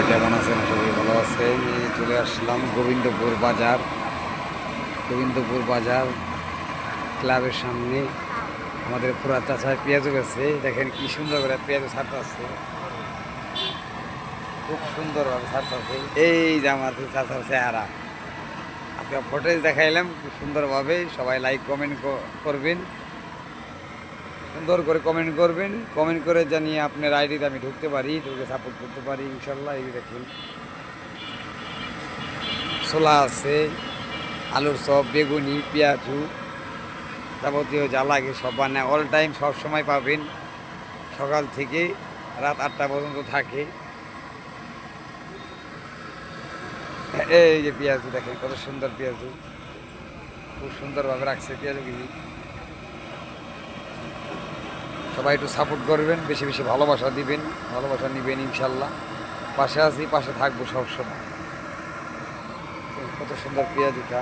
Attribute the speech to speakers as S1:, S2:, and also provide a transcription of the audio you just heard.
S1: কেমন আছেন? সবাই ভালো আছে। আমি চলে আসলাম গোবিন্দপুর বাজার। গোবিন্দপুর বাজার ক্লাবের সামনে আমাদের পুরা চাচায় পেঁয়াজও গেছে। দেখেন কি সুন্দর করে পেঁয়াজও ছাড়তে আছে, খুব সুন্দরভাবে ছাড়তে আছে। এই যে আমার চাচার চেহারা আপনার ফটোজ দেখাইলাম খুব সুন্দরভাবে। সবাই লাইক কমেন্ট করবেন, সুন্দর করে কমেন্ট করবেন। কমেন্ট করে জানিয়ে আপনার আইডিতে আমি ঢুকতে পারি, ঢুকে সাপোর্ট করতে পারি ইনশাল্লাহ। এই দেখুন ছোলা আছে, আলুর চপ, বেগুনি, পেঁয়াজু, যাবতীয় যা লাগে সব বানায় অল টাইম সব সময় পাবেন। সকাল থেকে রাত 8টা পর্যন্ত থাকে। এই যে পেঁয়াজু দেখেন কত সুন্দর পেঁয়াজু, খুব সুন্দরভাবে রাখছে পেঁয়াজুগুলি। সবাই একটু সাপোর্ট করবেন, বেশি বেশি ভালোবাসা দিবেন, ভালোবাসা নেবেন ইনশাল্লাহ। পাশে আছি, পাশে থাকবো সবসময়। কত সুন্দর পেঁয়াজুটা।